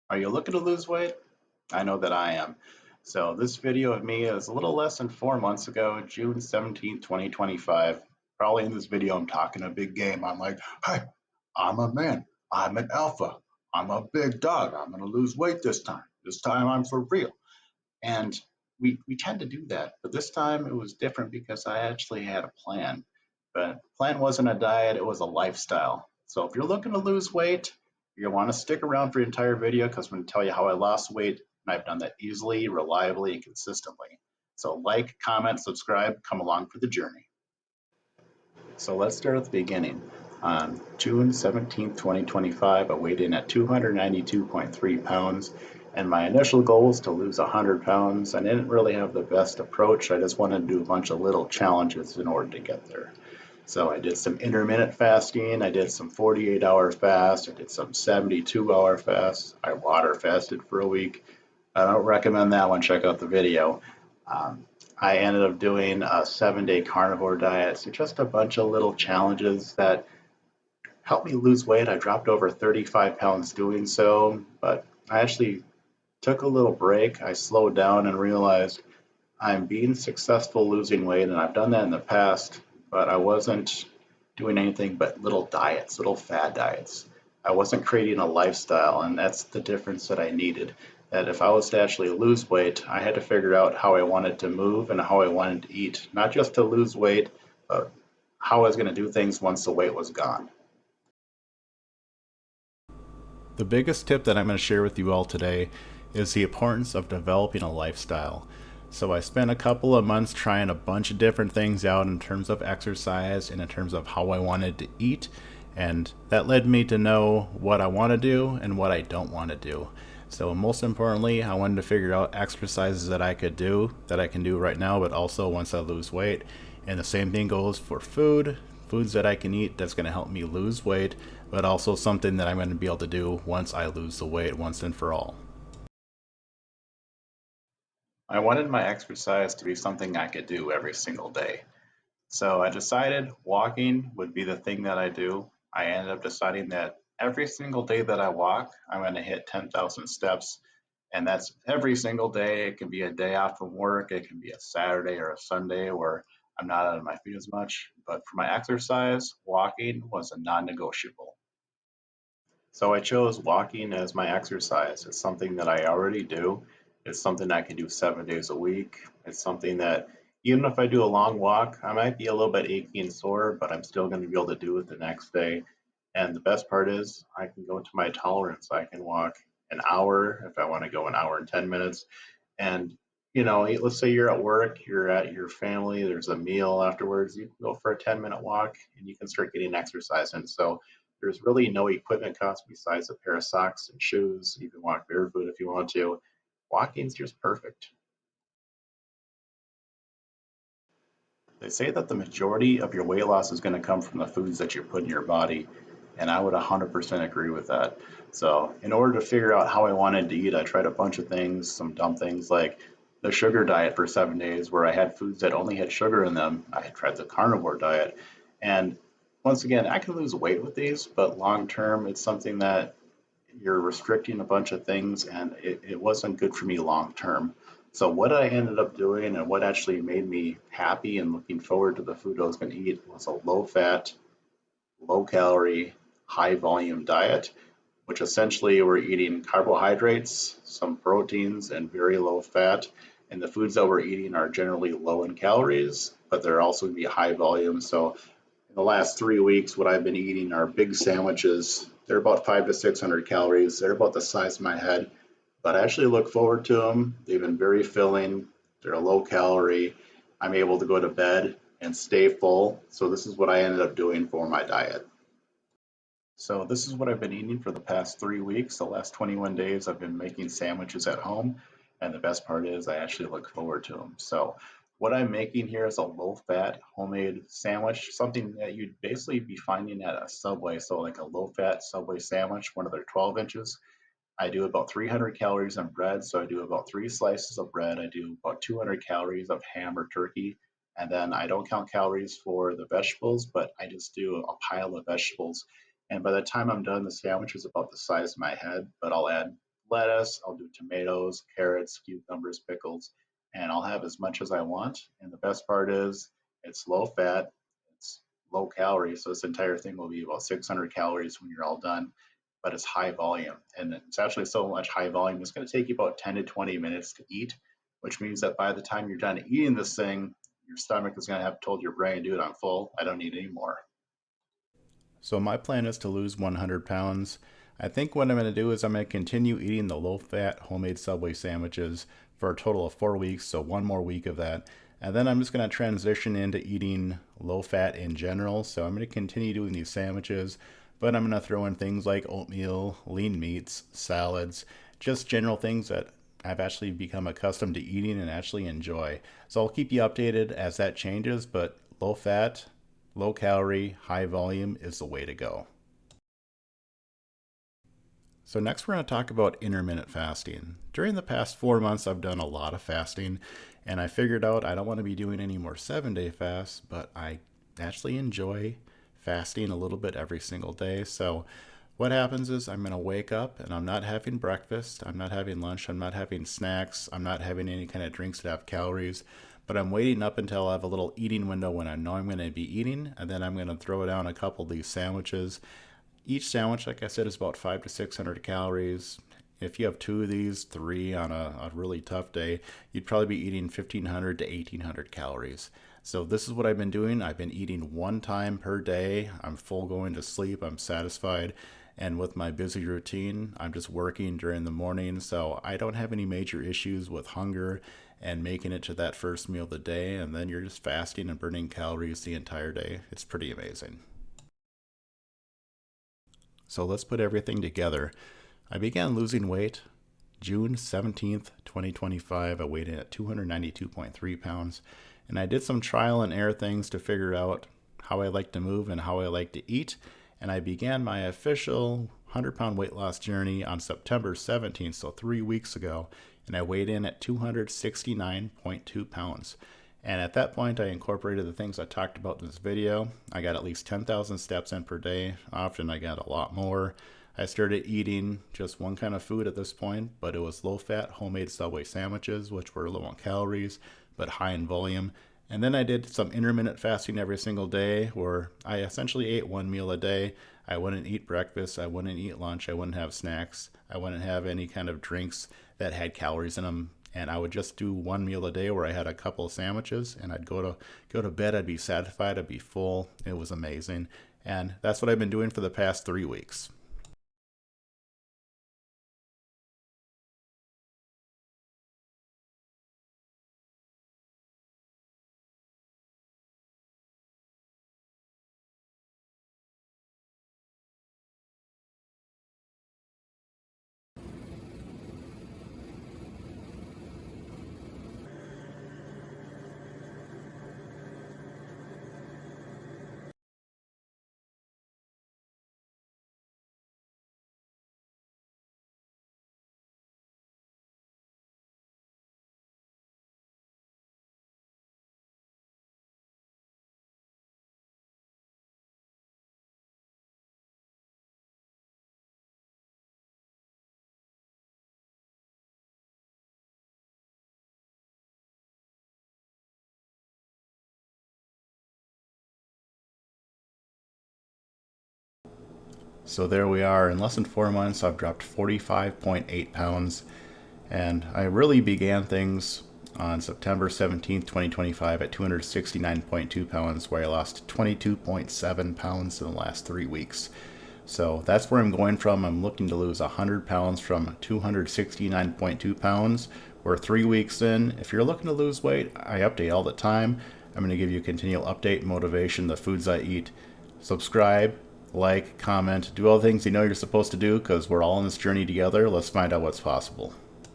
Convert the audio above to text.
Are you looking to lose weight? I know that I am. So this video of me is a little less than 4 months ago, June 17th, 2025. Probably in this video, I'm talking a big game. I'm like, hey, I'm a man. I'm an alpha. I'm a big dog. I'm going to lose weight this time. This time I'm for real. And we tend to do that. But this time it was different because I actually had a plan. But the plan wasn't a diet, it was a lifestyle. So if you're looking to lose weight, you're gonna want to stick around for the entire video because I'm going to tell you how I lost weight, and I've done that easily, reliably, and consistently. So like, comment, subscribe, come along for the journey. So let's start at the beginning. On June 17th, 2025, I weighed in at 292.3 pounds, and my initial goal was to lose 100 pounds. I didn't really have the best approach. I just wanted to do a bunch of little challenges in order to get there. So I did some intermittent fasting, I did some 48-hour fast, I did some 72-hour fasts, I water fasted for a week. I don't recommend that one, check out the video. Um, I ended up doing a 7-day carnivore diet, so just a bunch of little challenges that helped me lose weight. I dropped over 35 pounds doing so, but I actually took a little break. I slowed down and realized I'm being successful losing weight, and I've done that in the past, but I wasn't doing anything but little diets, little fad diets. I wasn't creating a lifestyle, and that's the difference that I needed. That if I was to actually lose weight, I had to figure out how I wanted to move and how I wanted to eat, not just to lose weight, but how I was going to do things once the weight was gone. The biggest tip that I'm going to share with you all today is the importance of developing a lifestyle. So I spent a couple of months trying a bunch of different things out in terms of exercise and in terms of how I wanted to eat, and that led me to know what I want to do and what I don't want to do. So most importantly, I wanted to figure out exercises that I could do, that I can do right now, but also once I lose weight. And the same thing goes for foods that I can eat that's going to help me lose weight, but also something that I'm going to be able to do once I lose the weight once and for all. I wanted my exercise to be something I could do every single day. So I decided walking would be the thing that I do. I ended up deciding that every single day that I walk, I'm going to hit 10,000 steps. And that's every single day. It can be a day off from work, it can be a Saturday or a Sunday where I'm not out on my feet as much. But for my exercise, walking was a non negotiable. So I chose walking as my exercise. It's something that I already do. It's something I can do 7 days a week. It's something that even if I do a long walk, I might be a little bit achy and sore, but I'm still going to be able to do it the next day. And the best part is I can go into my tolerance. I can walk an hour if I want to go an hour and 10 minutes. And, let's say you're at work, you're at your family, there's a meal afterwards, you can go for a 10-minute walk and you can start getting exercise in. So there's really no equipment cost besides a pair of socks and shoes. You can walk barefoot if you want to. Walking's just perfect. They say that the majority of your weight loss is going to come from the foods that you put in your body, and I would 100% agree with that. So, in order to figure out how I wanted to eat, I tried a bunch of things, some dumb things like the sugar diet for 7 days, where I had foods that only had sugar in them. I had tried the carnivore diet, and once again, I can lose weight with these, but long term, it's something that you're restricting a bunch of things, and it wasn't good for me long term. So what I ended up doing and what actually made me happy and looking forward to the food I was going to eat was a low fat, low calorie, high volume diet, which essentially we're eating carbohydrates, some proteins, and very low fat. And the foods that we're eating are generally low in calories, but they're also going to be high volume. So in the last 3 weeks, what I've been eating are big sandwiches. They're about 500 to 600 calories. They're about the size of my head, but I actually look forward to them. They've been very filling. They're low calorie. I'm able to go to bed and stay full. So this is what I ended up doing for my diet. So this is what I've been eating for the past 3 weeks. The last 21 days, I've been making sandwiches at home. And the best part is I actually look forward to them. So what I'm making here is a low-fat homemade sandwich, something that you'd basically be finding at a Subway. So like a low-fat Subway sandwich, one of their 12 inches. I do about 300 calories on bread. So I do about 3 slices of bread. I do about 200 calories of ham or turkey. And then I don't count calories for the vegetables, but I just do a pile of vegetables. And by the time I'm done, the sandwich is about the size of my head, but I'll add lettuce, I'll do tomatoes, carrots, cucumbers, pickles, and I'll have as much as I want. And the best part is it's low fat, it's low calorie. So this entire thing will be about 600 calories when you're all done, but it's high volume. And it's actually so much high volume, it's going to take you about 10 to 20 minutes to eat, which means that by the time you're done eating this thing, your stomach is going to have told your brain, dude, I'm full. I don't need any more. So my plan is to lose 100 pounds. I think what I'm going to do is I'm going to continue eating the low-fat homemade Subway sandwiches for a total of 4 weeks, so one more week of that. And then I'm just going to transition into eating low-fat in general. So I'm going to continue doing these sandwiches, but I'm going to throw in things like oatmeal, lean meats, salads, just general things that I've actually become accustomed to eating and actually enjoy. So I'll keep you updated as that changes, but low-fat, low calorie, high volume is the way to go. So next we're going to talk about intermittent fasting. During the past 4 months I've done a lot of fasting, and I figured out I don't want to be doing any more 7-day fasts, but I actually enjoy fasting a little bit every single day. So what happens is I'm going to wake up and I'm not having breakfast, I'm not having lunch, I'm not having snacks, I'm not having any kind of drinks that have calories, but I'm waiting up until I have a little eating window when I know I'm going to be eating, and then I'm going to throw down a couple of these sandwiches. Each sandwich, like I said, is about 500 to 600 calories. If you have 2 of these, 3 on a really tough day, you'd probably be eating 1,500 to 1,800 calories. So this is what I've been doing. I've been eating 1 time per day. I'm full going to sleep. I'm satisfied. And with my busy routine, I'm just working during the morning, so I don't have any major issues with hunger and making it to that first meal of the day, and then you're just fasting and burning calories the entire day. It's pretty amazing. So let's put everything together. I began losing weight June 17th, 2025. I weighed in at 292.3 pounds, and I did some trial and error things to figure out how I like to move and how I like to eat. And I began my official 100-pound weight loss journey on September 17th, so 3 weeks ago, and I weighed in at 269.2 pounds. And at that point, I incorporated the things I talked about in this video. I got at least 10,000 steps in per day. Often I got a lot more. I started eating just one kind of food at this point, but it was low-fat homemade Subway sandwiches, which were low on calories, but high in volume. And then I did some intermittent fasting every single day, where I essentially ate 1 meal a day. I wouldn't eat breakfast, I wouldn't eat lunch, I wouldn't have snacks, I wouldn't have any kind of drinks that had calories in them. And I would just do 1 meal a day where I had a couple of sandwiches, and I'd go to bed, I'd be satisfied, I'd be full. It was amazing. And that's what I've been doing for the past 3 weeks. So there we are. In less than 4 months, I've dropped 45.8 pounds. And I really began things on September 17th, 2025 at 269.2 pounds, where I lost 22.7 pounds in the last 3 weeks. So that's where I'm going from. I'm looking to lose 100 pounds from 269.2 pounds. We're 3 weeks in. If you're looking to lose weight, I update all the time. I'm going to give you a continual update, motivation, the foods I eat. Subscribe, like, comment, do all the things you know you're supposed to do, because we're all on this journey together. Let's find out what's possible.